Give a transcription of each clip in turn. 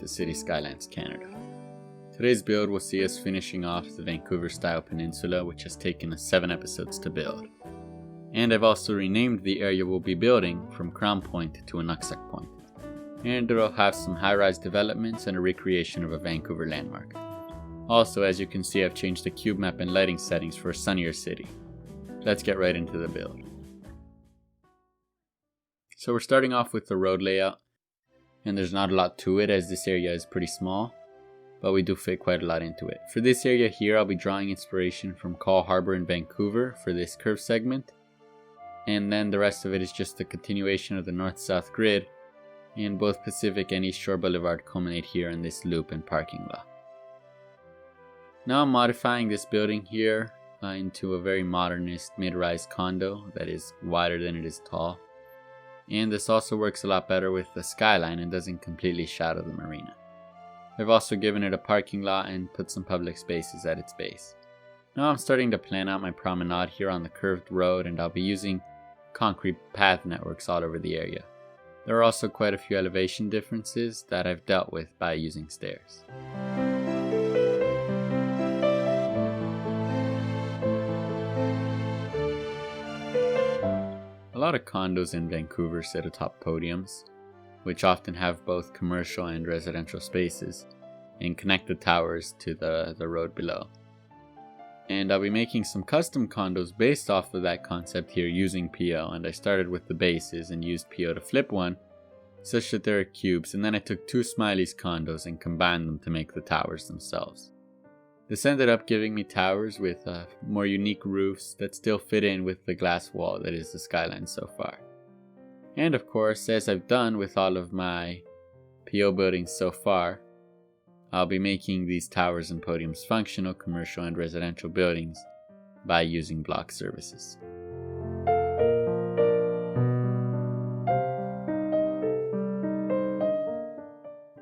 to City Skylines Canada. Today's build will see us finishing off the Vancouver-style peninsula, which has taken us 7 episodes to build. And I've also renamed the area we'll be building from Crown Point to Inuksuk Point. And it'll have some high-rise developments and a recreation of a Vancouver landmark. Also, as you can see, I've changed the cube map and lighting settings for a sunnier city. Let's get right into the build. So we're starting off with the road layout, and there's not a lot to it as this area is pretty small, but we do fit quite a lot into it. For this area here, I'll be drawing inspiration from Call Harbour in Vancouver for this curve segment, and then the rest of it is just a continuation of the north-south grid, and both Pacific and East Shore Boulevard culminate here in this loop and parking lot. Now I'm modifying this building here into a very modernist mid-rise condo that is wider than it is tall. And this also works a lot better with the skyline and doesn't completely shadow the marina. I've also given it a parking lot and put some public spaces at its base. Now I'm starting to plan out my promenade here on the curved road, and I'll be using concrete path networks all over the area. There are also quite a few elevation differences that I've dealt with by using stairs. A lot of condos in Vancouver sit atop podiums, which often have both commercial and residential spaces, and connect the towers to the road below. And I'll be making some custom condos based off of that concept here using PO, and I started with the bases and used PO to flip one, such that there are cubes, and then I took 2 Smiley's condos and combined them to make the towers themselves. This ended up giving me towers with more unique roofs that still fit in with the glass wall that is the skyline so far. And of course, as I've done with all of my PO buildings so far, I'll be making these towers and podiums functional commercial and residential buildings by using block services.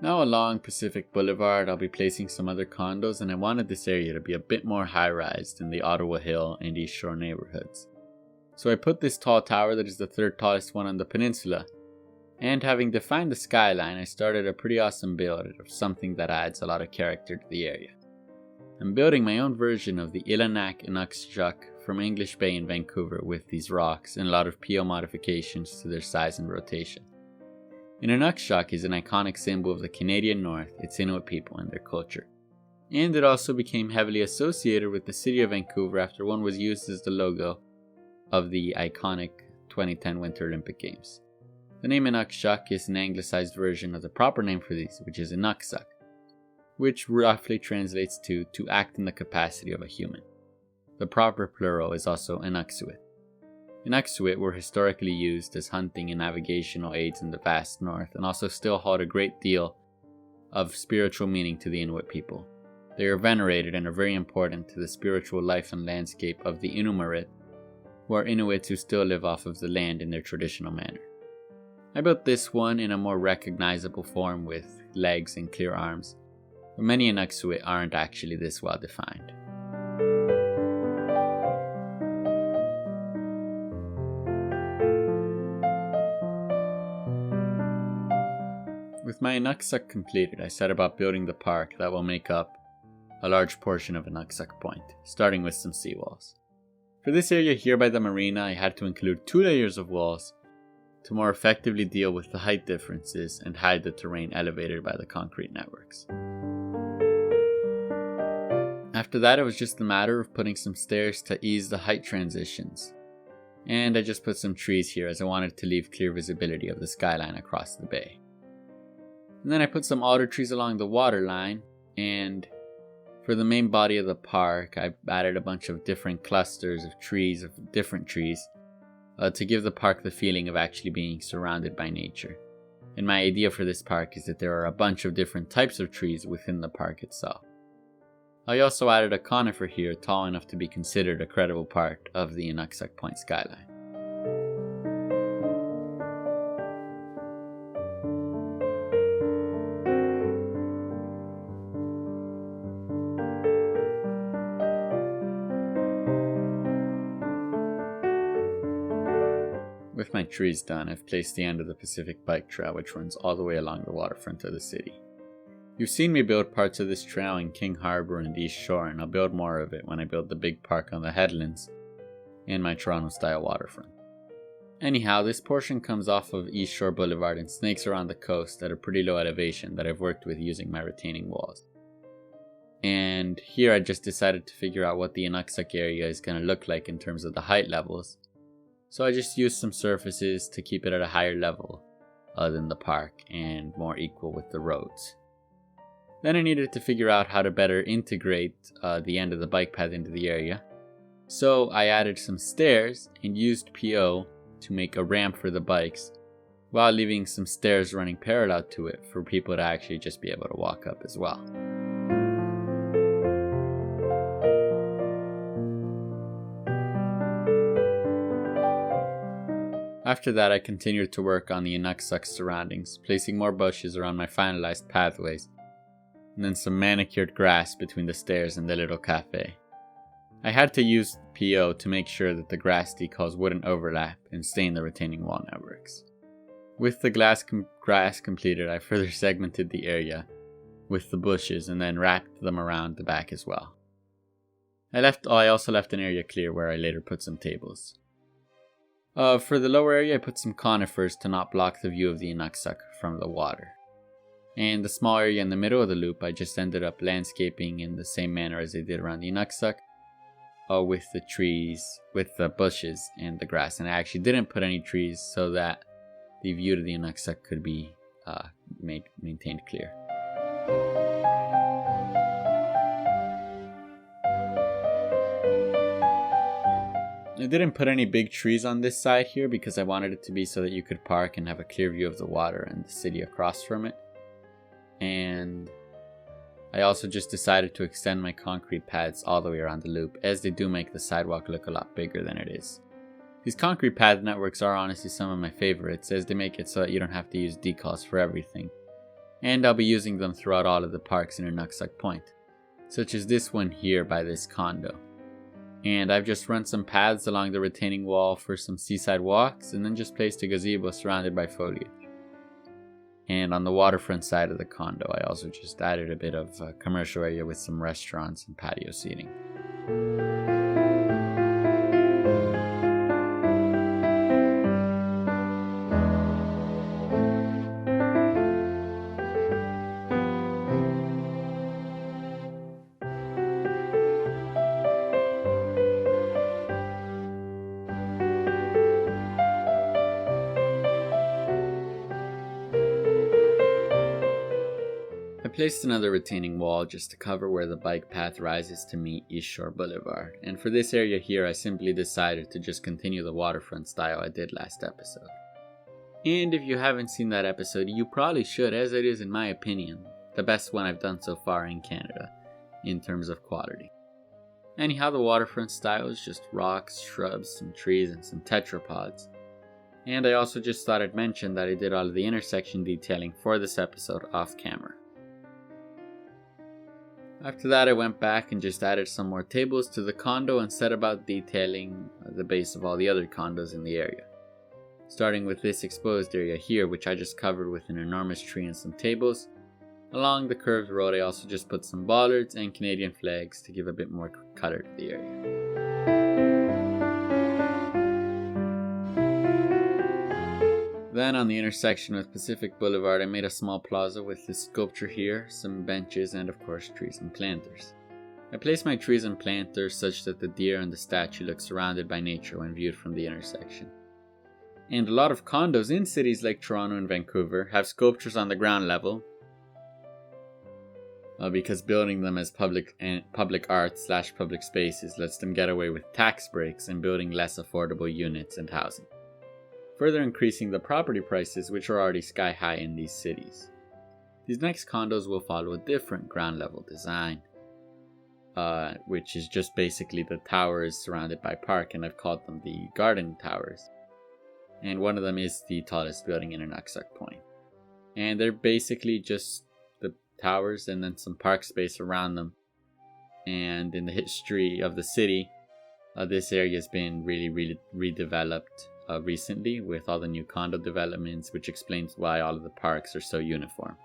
Now along Pacific Boulevard, I'll be placing some other condos, and I wanted this area to be a bit more high-rise than the Ottawa Hill and East Shore neighborhoods. So I put this tall tower that is the 3rd tallest one on the peninsula, and having defined the skyline, I started a pretty awesome build of something that adds a lot of character to the area. I'm building my own version of the Inuksuk from English Bay in Vancouver with these rocks and a lot of PO modifications to their size and rotation. Inuksuk is an iconic symbol of the Canadian North, its Inuit people, and their culture. And it also became heavily associated with the city of Vancouver after one was used as the logo of the iconic 2010 Winter Olympic Games. The name Inuksuk is an anglicized version of the proper name for these, which is Inuksuk, which roughly translates to act in the capacity of a human. The proper plural is also Inuksuit. Inuksuit were historically used as hunting and navigational aids in the vast north, and also still hold a great deal of spiritual meaning to the Inuit people. They are venerated and are very important to the spiritual life and landscape of the Inumarit, who are Inuits who still live off of the land in their traditional manner. I built this one in a more recognizable form with legs and clear arms, but many Inuksuit aren't actually this well defined. With my Inuksuk completed, I set about building the park that will make up a large portion of Inuksuk Point, starting with some seawalls. For this area here by the marina, I had to include 2 layers of walls to more effectively deal with the height differences and hide the terrain elevated by the concrete networks. After that, it was just a matter of putting some stairs to ease the height transitions. And I just put some trees here as I wanted to leave clear visibility of the skyline across the bay. And then I put some alder trees along the water line, and for the main body of the park, I added a bunch of different clusters of trees, to give the park the feeling of actually being surrounded by nature. And my idea for this park is that there are a bunch of different types of trees within the park itself. I also added a conifer here tall enough to be considered a credible part of the Inuksuk Point skyline. With my trees done, I've placed the end of the Pacific Bike Trail, which runs all the way along the waterfront of the city. You've seen me build parts of this trail in King Harbour and East Shore, and I'll build more of it when I build the big park on the headlands in my Toronto style waterfront. Anyhow, this portion comes off of East Shore Boulevard and snakes around the coast at a pretty low elevation that I've worked with using my retaining walls. And here I just decided to figure out what the Inuksuk area is going to look like in terms of the height levels. So I just used some surfaces to keep it at a higher level than the park and more equal with the roads. Then I needed to figure out how to better integrate the end of the bike path into the area. So I added some stairs and used PO to make a ramp for the bikes, while leaving some stairs running parallel to it for people to actually just be able to walk up as well. After that, I continued to work on the Inuksuk surroundings, placing more bushes around my finalized pathways, and then some manicured grass between the stairs and the little cafe. I had to use PO to make sure that the grass decals wouldn't overlap and stay in the retaining wall networks. With the grass completed, I further segmented the area with the bushes and then wrapped them around the back as well. I also left an area clear where I later put some tables. For the lower area, I put some conifers to not block the view of the Inuksuk from the water. And the small area in the middle of the loop, I just ended up landscaping in the same manner as I did around the Inuksuk, with the trees, with the bushes and the grass. And I actually didn't put any trees so that the view to the Inuksuk could be maintained clear. I didn't put any big trees on this side here because I wanted it to be so that you could park and have a clear view of the water and the city across from it. And I also just decided to extend my concrete pads all the way around the loop, as they do make the sidewalk look a lot bigger than it is. These concrete pad networks are honestly some of my favorites, as they make it so that you don't have to use decals for everything. And I'll be using them throughout all of the parks in Inuksuk Point, such as this one here by this condo. And I've just run some paths along the retaining wall for some seaside walks, and then just placed a gazebo surrounded by foliage. And on the waterfront side of the condo, I also just added a bit of a commercial area with some restaurants and patio seating. I placed another retaining wall just to cover where the bike path rises to meet East Shore Boulevard, and for this area here I simply decided to just continue the waterfront style I did last episode. And if you haven't seen that episode, you probably should, as it is, in my opinion, the best one I've done so far in Canada in terms of quality. Anyhow, the waterfront style is just rocks, shrubs, some trees, and some tetrapods. And I also just thought I'd mention that I did all of the intersection detailing for this episode off camera. After that, I went back and just added some more tables to the condo and set about detailing the base of all the other condos in the area. Starting with this exposed area here, which I just covered with an enormous tree and some tables. Along the curved road, I also just put some bollards and Canadian flags to give a bit more color to the area. Then on the intersection with Pacific Boulevard, I made a small plaza with this sculpture here, some benches, and of course trees and planters. I placed my trees and planters such that the deer and the statue look surrounded by nature when viewed from the intersection. And a lot of condos in cities like Toronto and Vancouver have sculptures on the ground level, because building them as public art / public spaces lets them get away with tax breaks and building less affordable units and housing, further increasing the property prices, which are already sky high in these cities. These next condos will follow a different ground level design, which is just basically the towers surrounded by park, and I've called them the garden towers. And one of them is the tallest building in Inuksuk Point. And they're basically just the towers and then some park space around them. And in the history of the city, this area has been really redeveloped recently with all the new condo developments, which explains why all of the parks are so uniform.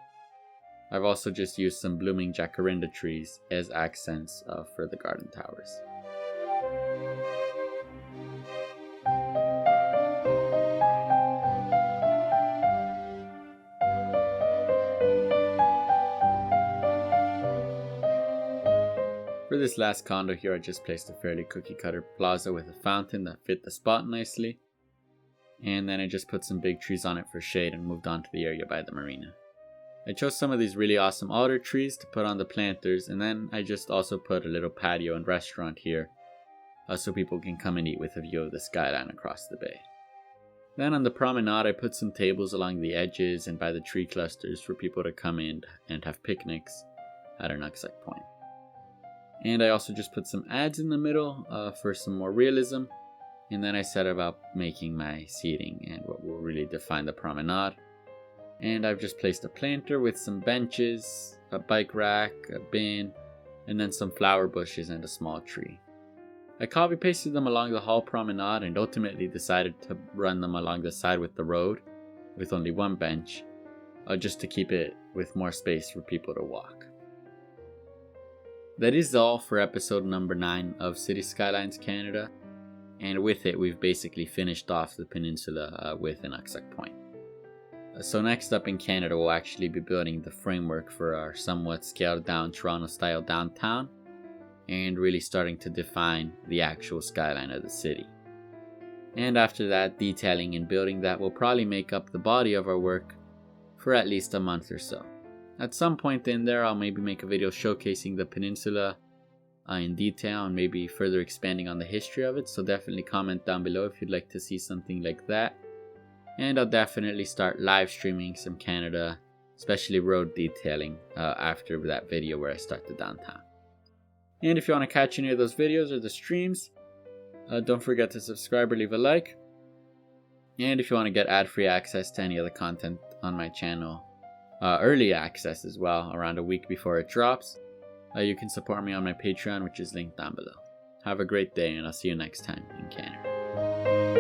I've also just used some blooming jacaranda trees as accents for the garden towers. For this last condo here, I just placed a fairly cookie cutter plaza with a fountain that fit the spot nicely. And then I just put some big trees on it for shade and moved on to the area by the marina. I chose some of these really awesome alder trees to put on the planters, and then I just also put a little patio and restaurant here so people can come and eat with a view of the skyline across the bay. Then on the promenade, I put some tables along the edges and by the tree clusters for people to come in and have picnics at Inuksuk Point. And I also just put some ads in the middle for some more realism. And then I set about making my seating and what will really define the promenade. And I've just placed a planter with some benches, a bike rack, a bin, and then some flower bushes and a small tree. I copy pasted them along the whole promenade and ultimately decided to run them along the side with the road with only one bench, just to keep it with more space for people to walk. That is all for episode number 9 of City Skylines Canada, and with it we've basically finished off the peninsula with Inuksuk Point. So next up in Canada we'll actually be building the framework for our somewhat scaled down Toronto style downtown, and really starting to define the actual skyline of the city. And after that, detailing and building that will probably make up the body of our work for at least a month or so. At some point in there, I'll maybe make a video showcasing the peninsula in detail and maybe further expanding on the history of it, so definitely comment down below if you'd like to see something like that. And I'll definitely start live streaming some Canada, especially road detailing, after that video where I start the downtown. And if you want to catch any of those videos or the streams, don't forget to subscribe or leave a like. And if you want to get ad-free access to any of the content on my channel, early access as well, around a week before it drops, you can support me on my Patreon, which is linked down below. Have a great day, and I'll see you next time in Canada.